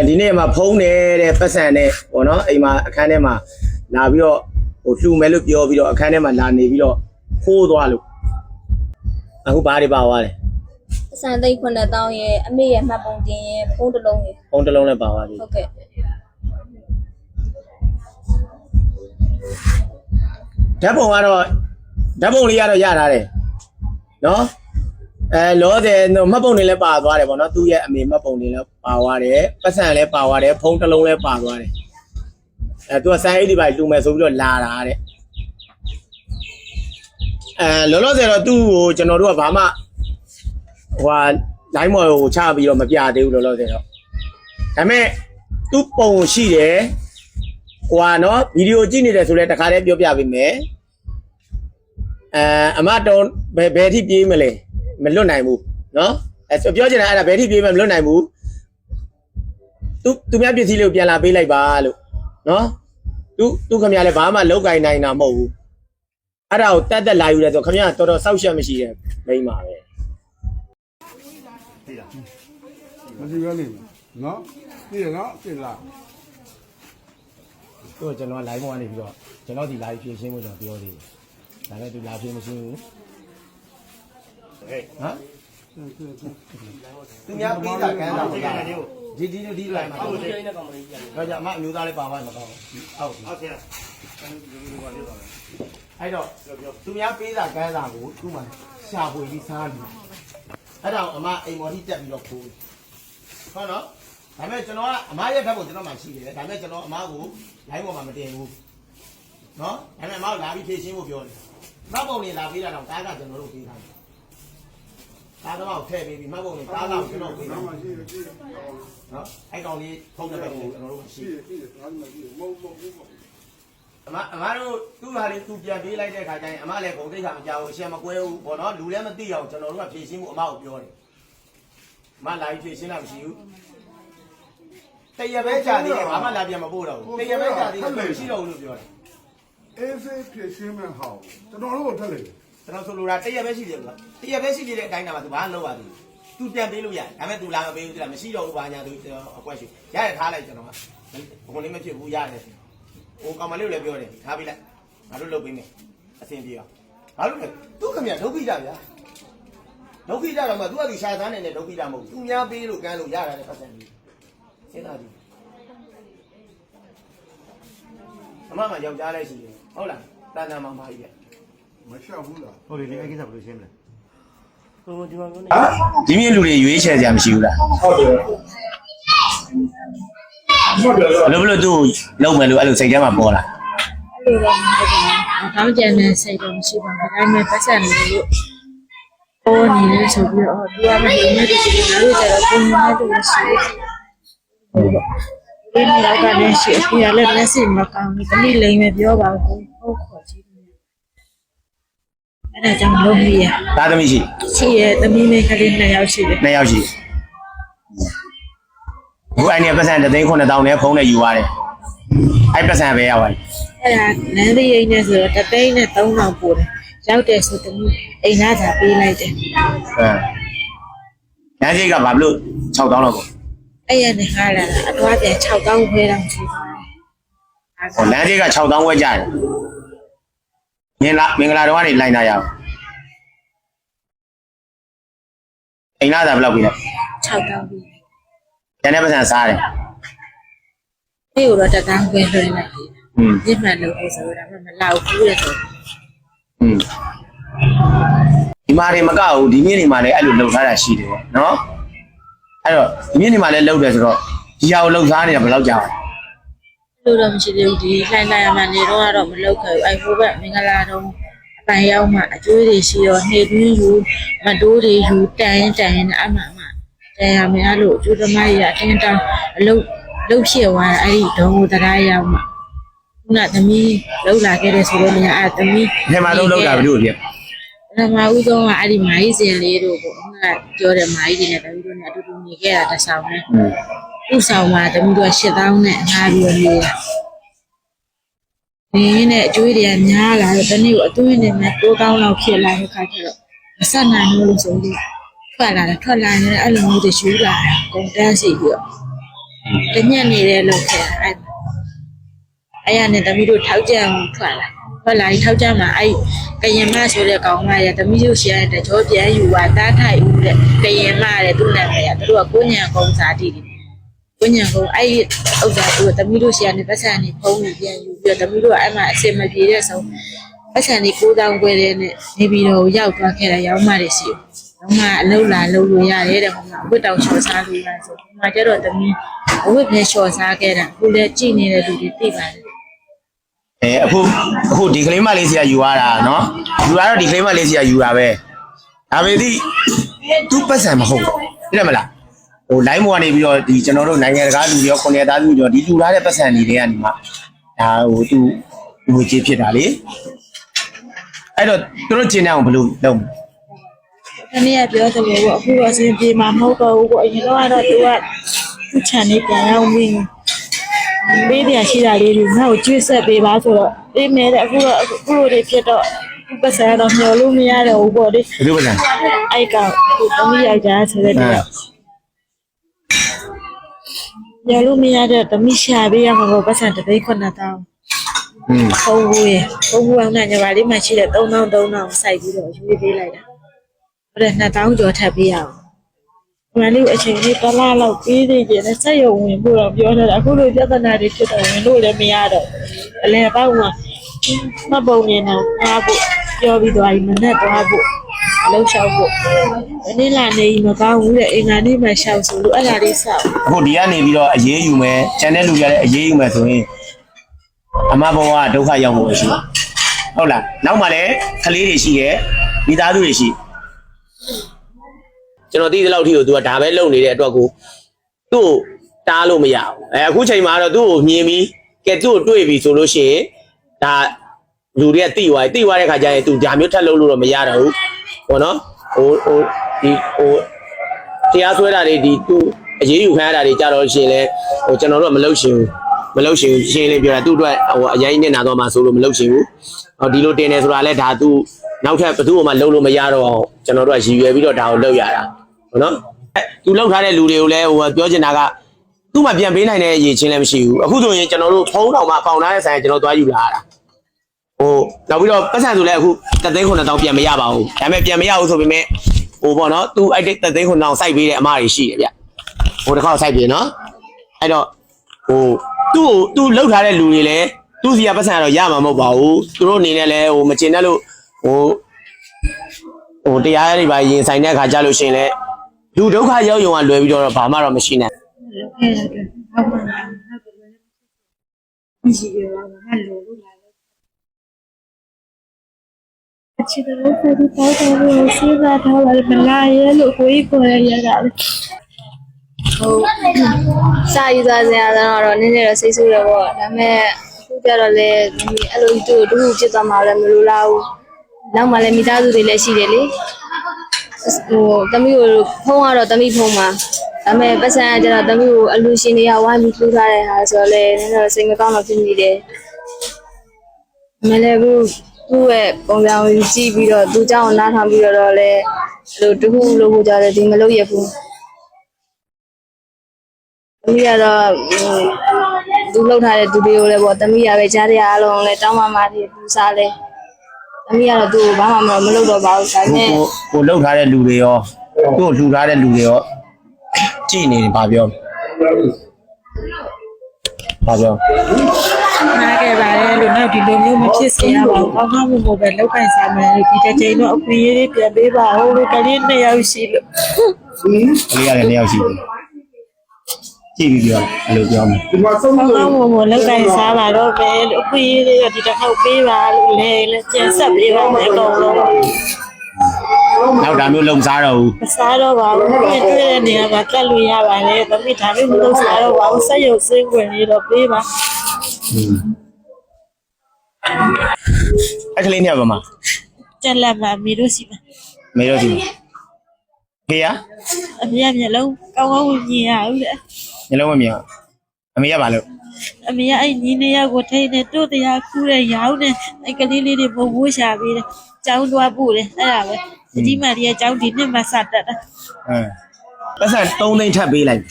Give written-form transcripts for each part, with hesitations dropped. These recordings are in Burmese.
ဒီနေ့မှာဖုံးနေတဲ့ပတ်စံနဲ့ပေါ့နော်အိမ်မှာအခန်းထဲမှာလာပြီးတော့ဟိုလှူမယ်လို့ပြောပြီးတော့အခန်းထဲမှာလာနေပြီးတော့ခိုးသွားလို့အခုဘာတွေပါသွားလဲပတ်စံသိန်း9000ရဲ့အမေရဲ့မှတ်ပုံတင်ရဲ့ဖုန်းတစ်လုံးရဲ့ဖုန်းတစ်လုံးလည်းပါသွားပြီဟုတ်ကဲ့ဓာတ်ပုံကတော့ဓာတ်ပုံလေးကတော့ရထားတယ်နော်လောတယ်မှတ်ပုံတွေလည်းပါသွားတယ်ပေါ့နော်သူ့ရဲ့အမေမှတ်ပုံတွေလည်းပါသွားတယ်ပတ်စံလည်းပါသွားတယ်ဖုန်းတစ်လုံးလည်းပါသွားတယ်သူကစိုင်းအိတ်ဒီပိုင်းလူမယ်ဆိုပြီးတော့လာတာတဲ့လောလောဆယ်တော့သူ့ကိုကျွန်တော်တို့ကဘာမှဟိုဟာလိုင်းမော်ကိုချပြီးတော့မပြသေးဘူးလောလောဆယ်တော့ဒါပေမဲ့သူ့ပုံရှိတယ်ဟိုဟာနော်ဗီဒီယိုကြည့်နေတယ်ဆိုလဲတခါတည်းပြောပြပေးမယ်အမတော်ဘယ်ထိပြေးမလဲမလွတ်နိုင်ဘူးနော်ပြောချင်တာအဲ့ဒါဘယ်ထိပြေးမလွတ်နိုင်ဘူးသူများပစ္စည်းလေးကိုပြန်လာပေးလိုက်ပါလို့နော်သူခင်ဗျားလည်းဘာမှလောက်ကင်နိုင်တာမဟုတ်ဘူးအဲ့ဒါကိုတက်လာယူတယ်ဆိုခင်ဗျားတော်တော်စောက်ရှက်မရှိတဲ့မိန်းပါပဲမရှိပဲနေနော်သိရနော်သိလားတို့ကျွန်တော် live ပေါ်ကနေပြီးတော့ကျွန်တော်ဒီ live ဖြည့်ရှင်းဖို့ကျွန်တော်ပြောသေးတယ်ဒါနဲ့သူလာဖြည့်မရှင်းဘူးဟဲ့ဟမ်သူများပေးတာကန်းတာဟုတ်လားဒီလိုင်းမှာဟုတ်တယ်တော့ကြအမအမျိုးသားလေးပါပါမကောင်းဘူးဟုတ်ဆရာအဲ့တော့သူများပေးတာကန်းတာကိုသူ့မှာရှာဖွေပြီးစားပြီးအဲ့တော့အမအိမ်မော်ထိတက်ပြီးတော့ခိုးဟုတ်နော်ဒါပေမဲ့ကျွန်တော်ကအမရဲ့ဘက်ကိုကျွန်တော်မှရှိတယ်ဒါပေမဲ့ကျွန်တော်အမကို live ပေါ်မှာမတင်ဘူးနော်ဒါပေမဲ့အမကိုလာပြီးဖြည့်ရှင်းဖို့ပြောတယ်မှတ်ပုံတွေလာပေးတာတော့တားကကျွန်တော်တို့ပေးတာတားတော့ထည့်ပေးပြီးမှတ်ပုံတွေတားတော့ကျွန်တော်ပေးတာနော်အဲ့ကောင်လေးဖုန်းနံပါတ်ကိုကျွန်တော်တို့ရှိအမတို့သူ့ဟာလေးသူပြန်ပေးလိုက်တဲ့ခါကျရင်အမလည်းပုံသိက္ခာမကြောက်ဘူးရှယ်မကွဲဘူးပေါ့နော်လူလည်းမသိအောင်ကျွန်တော်တို့ကဖြည့်ရှင်းဖို့အမကိုပြောတယ်အမလာပြီးဖြည့်ရှင်းတာမရှိဘူးတရပဲကြာသေးတယ်ဘာမှလာပြန်မပို့တော့ဘူးတရပဲကြာသေးတယ်မရှိတော့ဘူးလို့ပြောတယ်အေးစေးဖြစ်ရှင်းမဲ့ဟောင်းကျွန်တော်တို့ထက်လေကျွန်တော်ဆိုလိုတာတရပဲရှိတယ်ကွာတရပဲရှိနေတဲ့အတိုင်းကမှသူဘာမှလုပ်ပါသေးဘူးသူပြန်ပေးလို့ရတယ်ဒါပေမဲ့သူလာမပေးဘူးသူကမရှိတော့ဘူးဘာညာသူအကွက်ရှိရရထားလိုက်ကျွန်တော်ကဘုံလေးမဖြစ်ဘူးရတယ်ဟိုကောင်မလေးကိုလည်းပြောတယ်ထားပေးလိုက်ငါတို့လုပ်ပေးမယ်အဆင်ပြေအောင်ဘာလို့လဲသူခင်ဗျာဒုက္ခိတဗျာဒုက္ခိတတော့မှသူကဒီရှာသားနေနဲ့ဒုက္ခိတမဟုတ်ဘူးသူများပေးလို့ကမ်းလို့ရတာတဲ့ပတ်စံကြီးစဉ်းစားကြည့်အမမယောက်ျားလည်းရှိတယ်ဟုတ်လားတန်တန်မောင်မကြီးမလျှောက်ဘူးလားဟုတ်တယ်လေအဲ့ကိစ္စဘယ်လိုရှင်းမလဲဟိုဒီမှာမျိုးနေဒီမြင့်လူတွေရွေးချယ်ကြမရှိဘူးလားဟုတ်တယ်ဘယ်လိုသူ့လုံးမယ်လို့အဲ့လိုစိတ်ထဲမှာပေါ်လာအဲ့လိုတော့မဟုတ်ပါဘူးတောင်းကြတဲ့စိတ်တော့မရှိပါဘူးဒါပေမဲ့ပတ်စံလို့ပေါ်နေလို့ဆိုပြီးတော့သူကမနေနေတယ်ဆိုတော့ငါတို့ကျတော့ပုံမှန်တူရှိတယ်ဟုတ်ပါဒီနေ့တော့လည်းရှိအပြာလည်းလက်စီမကောင်းဘူးတမိလိမ့်မယ်ပြောပါဘူးဟုတ်ခေါ်ကြည့်တယ်အဲ့ဒါကြောင့်လုံးမရသားသမီးရှိရဲ့သမီးမိန်းကလေး2ယောက်ရှိတယ်2ယောက်ရှိဘုရားနေပတ်စံ3,900နဲ့ဖုန်းနဲ့ယူရတယ်အဲ့ပတ်စံပဲရပါတယ်အဲ့ဒါနန်းသေးရိတ်နဲ့ဆိုတော့3,300ပို့တယ်ရောက်တယ်ဆိုသမီးအိမ်သားသာပေးလိုက်တယ်နန်းကြီးကဘာလို့6,000လောက်ကိုအဲ့ရနေခါလာအထွားပြန်6,000ခွဲတောင်ရှိပါတယ်ဟိုလမ်းကြီးက6,000ခွဲကြတယ်မင်္ဂလာတော်ကနေလိုင်းလာရအောင်အိမ်သားသာဘယ်လောက်ပြီလဲ6,000ပြီကျန်တဲ့ပတ်စံစားတယ်အဲ့ကိုတော့1,000ခွဲလွှဲလိုက်တယ်ပြစ်မှန်လို့ဆိုတော့မလောက်ဘူးလေဆိုဒီမှာတွေမကဘူးဒီမြင့်တွေမှာလည်းအဲ့လိုလှုပ်ထားတာရှိတယ်နော်အဲ့တော့ဒီမြင့်တွေမှာလည်းလှုပ်တယ်ဆိုတော့ဒီဟာကိုလှုပ်ထားနေတာဘယ်လောက်ကြာလဲလို့တော့မရှိသေးဘူးဒီလှိုင်းလိုက်ရမှနေတော့ကတော့မလှုပ်ခဲ့ဘူးအဲ့ဟိုဘက်မင်္ဂလာတော့အပိုင်ရောက်မှအကျွေးတွေရှိတော့နေတွင်းယူမတိုးတွေယူတန်ရင်အမှတန်ရမယ်အဲ့လိုအကျွေးသမားကြီးကအတင်းတောင်းအလုပ်ဖြစ်သွားအဲ့ဒီဒုံကိုတရားရောက်မှခုနသမီးလှုပ်လာခဲ့တဲ့ဆိုတော့နေအဲ့သမီးထဲမှာလှုပ်တာဘယ်လိုဖြစ်ပထမဦးဆုံးကအဲ့ဒီမာကြီးစင်လေးတို့ပေါ့ခုနပြောတဲ့မာကြီးတွေနဲ့တပီးတို့နဲ့အတူတူနေခဲ့တာတစ်ဆောင်နဲ့ဥဆောင်မှာတပီးတို့က8,000နဲ့ငှားပြီးနေတာဒီနဲ့အကျွေးတွေကများလာတော့တနေ့ကိုအသွင်းနေမဲ့9,000လောက်ဖြစ်လာတဲ့ခါကျတော့မဆက်နိုင်လို့ဆိုပြီးထွက်လာရင်အဲ့လိုမျိုးတွေရှူးလာတာကုန်တန်းစီပြီးတော့ တညက်နေတယ်လို့ခဲ့အဲ့ရနဲ့သမီးတို့ထောက်ကြံထွက်လာထောက်ကြမှာအဲ့ကရင်မဆိုတဲ့ကောင်မရသမီးတို့ရှယ်တဲ့ကြောပြန်ယူပါတားထိုက်ဦးတဲ့ကရင်မတဲ့သူ့နာမည်ကသူတို့ကကိုညံကုန်းစားတီတယ်ကိုညံကုန်းအဲ့ဥစ္စာသူသမီးတို့ရှယ်နေပတ်စံနေဖုံးပြီးပြန်ယူပြီးတော့သမီးတို့ကအဲ့မှာအစင်မပြေတဲ့ဆုံးပတ်စံနေ9000ကျွဲတဲ့နဲ့နေပြီးတော့ရောက်သွားခဲ့တာရောင်းမတွေရှိဘူးရောင်းမအလုပ်လာလုပ်လို့ရတယ်တဲ့ဟိုမှာဝတ်တောင်ချော်စားလို့ရဆိုဒီမှာကျတော့သမီးအဝတ်ပဲချော်စားခဲ့တာအခုလည်းကြည်နေတဲ့လူတွေသိပါတယ်အခုဒီကလေးမလေးစီကယူရတာနော်ယူရတော့ဒီကလေးမလေးစီကယူတာပဲဒါပေမဲ့သူပတ်စံမဟုတ်ဘူးသိတယ်မလားဟို line ပေါ်ကနေပြီးတော့ဒီကျွန်တော်တို့နိုင်ငံတကာလူတွေရော9သားစုတွေရောဒီလူထားတဲ့ပတ်စံတွေကနေမှဒါဟိုသူငွေကြေးဖြစ်တာလေအဲ့တော့သူတို့ကျင်းတဲ့အောင်ဘယ်လိုလုပ်မလဲတနေ့ကပြောသလိုပေါ့အခုတော့အစဉ်ပြေမှာမဟုတ်တော့ဘူးပေါ့အရင်တော့သူကသူ့ချန်နေပြန်ရောက်ပြီးပေးပြန်ရှိတာလေးတွေငါ့ကိုကျွေးဆက်ပေးပါဆိုတော့အေးမဲတဲ့အခုလိုတွေဖြစ်တော့ပတ်စံတော့မျောလို့မရတော့ဘူးပေါ့လေဘယ်လိုပတ်စံအဲ့ကောင်သူသမီးယောက်ျားဆိုတဲ့တည်းမျောလို့မရတဲ့သမီးရှာပေးရမှာပေါ့ပတ်စံတစ်သိန်း9,000ဟုတ်ဘူးရေဟုတ်ဘူးအောင်ညပါလေးမှရှိတဲ့3,000စိုက်ပြီးတော့ရွေးပေးလိုက်တာဟုတ်တယ်2,000ကျော်ထပ်ပေးရအောင်မလေးအချိန်လေးတလားလောက်ပြီးသေးတယ်နဲ့စက်ရုံဝင်ဖို့တော့ပြောနေတာအခုလိုပြဿနာတွေဖြစ်တော့ဝင်လို့လည်းမရတော့အလဲပေါက်မှာမပုံနေတော့သွားဖို့ပြောပြီးသွားပြီမနဲ့သွားဖို့အလုံးလျှောက်ဖို့ဒီနေ့လာနေမကောင်းဘူးတဲ့အင်္ဂါနေ့မှရှောက်ဆိုလို့အဲ့ဒါလေးစောက်အခုဒီကနေပြီးတော့အေးယူမယ်ကျန်တဲ့လူရတဲ့အေးယူမယ်ဆိုရင်အမဘဝဒုက္ခရောက်ဖို့ရှိဟုတ်လားနောက်မှလည်းကလေးတွေရှိတယ်မိသားစုတွေရှိကျွန်တော်သိတဲ့လောက်ထိကို तू ကဒါပဲလုပ်နေတဲ့အတွက်ကိုသူ့ကိုတားလို့မရဘူးအခုချိန်မှာတော့သူ့ကိုမြင်ပြီးကဲသူ့ကိုတွေ့ပြီဆိုလို့ရှိရင်ဒါလူတွေကတိသွားတဲ့ခါကျရင် तू ဒါမျိုးထပ်လုပ်လို့တော့မရတော့ဘူးပေါ့နော်တရားဆွဲတာတွေဒီ तू အရေးယူခံရတာတွေကြတော့ရှင်လဲကျွန်တော်တို့ကမလုပ်ရှင်ရှင်းလင်းပြောတာသူ့အတွက်အရင်နဲ့နာတော့မှဆိုလို့မလုပ်ရှင်ဘူးဒီလိုတင်နေဆိုတာလဲဒါ तू နောက်ထပ်ဘယ်သူ့မှလုပ်လို့မရတော့အောင်ကျွန်တော်တို့ကရည်ရွယ်ပြီးတော့ဒါကိုလုပ်ရတာဟုတ်နော်သူလောက်ထားတဲ့လူတွေကိုလည်းပြောချင်တာကသူ့မှာပြန်ပေးနိုင်တဲ့အရေးချင်းလည်းမရှိဘူးအခုဆိုရင်ကျွန်တော်တို့ဖုန်းတော်မှာပေါင်ထားတဲ့ဆိုင်ကျွန်တော်သွားယူလာတာနောက်ပြီးတော့ပတ်စံဆိုလည်းအခု3,900ပြန်မရပါဘူးဒါပေမဲ့ပြန်မရဘူးဆိုပေမဲ့ပေါ့နော်သူအဲ့3,900စိုက်ပေးတဲ့အမတွေရှိတယ်ဗျတစ်ခါစိုက်ပေးနော်အဲ့တော့သူ့လောက်ထားတဲ့လူတွေလည်းသူ့စီကပတ်စံတော့ရမှာမဟုတ်ပါဘူးသူတို့အနေနဲ့လည်းမကျင်တတ်လို့တရားတွေပါရင်ဆိုင်တဲ့အခါကြလို့ရှိရင်လည်းလူဒုက္ခရောက်ရုံကလွယ်ပြီးတော့ဘာမှတော့မရှိနိုင်ချစ်တယ်လို့ပြောပြီးတော့စဉ်းစားထားလိုက်မလားရဲ့လို့ကိုကြီးကိုရရတာဟုတ်စာရေးသွားစရာတော့နည်းနည်းတော့စိတ်ဆိုးတယ်ပေါ့ဒါပေမဲ့အခုကျတော့လေအဲ့လိုတူဖြစ်သွားမှလည်းမလိုလားဘူးနောက်မှလည်းမိသားစုတွေလည်းရှိတယ်လေသမီးကိုဖုန်းကတော့သမီးဖုန်းမှာဒါပေမဲ့ပတ်စံကကျတော့သမီးကိုအလူရှင်တွေကဝိုင်းပြီးလှူထားတဲ့ဟာဆိုတော့လေနည်းနည်းစိတ်မကောင်းတော့ဖြစ်နေတယ်မလဲဘူးသူ့ရဲ့ပုံစံကိုကြည့်ပြီးတော့သူเจ้าကိုနားထောင်ပြီးတော့လေအဲ့လိုတခုလို့ကြတယ်ဒီမလုပ်ရဘူးသမီးကတော့သူလှုပ်ထားတဲ့သူတွေကိုလည်းပေါ့သမီးရပဲကြားရအားလုံးလည်းတောင်းပန်ပါတယ်ပူစားလဲသမီးကတော့သူ့ကိုဘာမှမလုပ်တော့ပါဘူးဒါပေမဲ့ကိုလှုပ်ထားတဲ့လူတွေရောသူ့ကိုလှူထားတဲ့လူတွေရောကြည်နေတယ်ဗာပြောနားခဲ့ပါတယ်လို့နောက်ဒီလိုမျိုးမဖြစ်စေရပါဘူးကောင်းကောင်းမွန်မွန်ပဲလောက်ကိုင်စားမယ်လို့ဒီတစ်ချိန်တော့အခွင့်အရေးတွေပြန်ပေးပါဦးလို့ကလေး2ယောက်ရှိလို့ကလေးရတယ်2ယောက်ရှိတယ်ကြည့်ပြီးပြောအဲ့လိုပြောမယ်ဒီမှာဆုံးလို့ကောင်းကောင်းမွန်မွန်လောက်ကိုင်စားပါတော့ပဲလို့အခွင့်အရေးတွေကဒီတစ်ခေါက်ပေးပါလို့လဲကျန်ဆက်ပေးပါမယ်အကုန်လုံးနောက်ဒါမျိုးလုံစားတော့ဘူးမစားတော့ပါဘူးတွေ့တဲ့နေရာမှာကတ်လို့ရပါတယ်သမီးဒါမျိုးမလုပ်စားတော့ပါဘူးဆက်ရုပ်စင်းဝင်နေတော့ပေးပါအဲ့ကလေးညပါမကျက်လက်ပါမီတို့စီပါမေတို့စီဖေးရအမေကမျက်လုံးကောင်းကောင်းမြင်ရဘူးလေမျက်လုံးမမြင်အမေရပါလို့အမေကအဲ့ညီနေယောက်ကိုထိနေတို့တရားခူးတဲ့ရောင်းနေအဲ့ကလေးလေးတွေဘဝရှာပေးတယ်ကျောင်းသွားပို့တယ်အဲ့ဒါပဲဒီမရီရဲ့ကျောင်းဒီနှစ်မှစတက်တာပတ်စံ3သိန်းထပ်ပေးလိုက်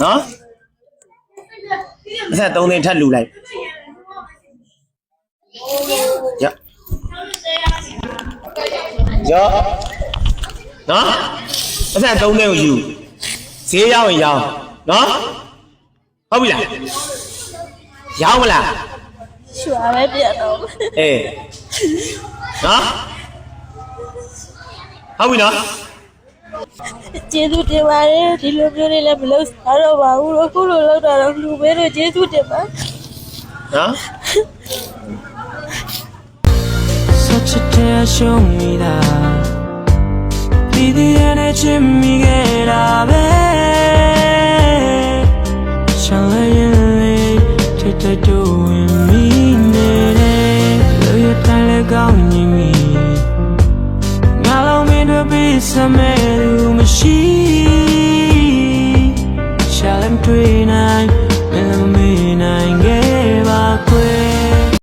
နော် အဆက်3သိန်းထပ်လူလိုက်ရနော်အဆက်3သိန်းကိုယူဈေးရောက်ရင်ရောင်းနော်ဟုတ်ပြီလားရောင်းမလား ရှွာပဲပြတ်တော့ အေးနော်ဟုတ်ပြီနော် ကျေးဇူးတင်ပါတယ်ဒီလိုမျိုးလေးလည်းမလုပ်စားတော့ပါဘူးအခုလိုလောက်တာတော့လူပဲလို့ကျေးဇူးတင်ပါ နော် Such a tear show me that Be the energy me get up Shall I to doing me Love you time like on me Allow me to be some machine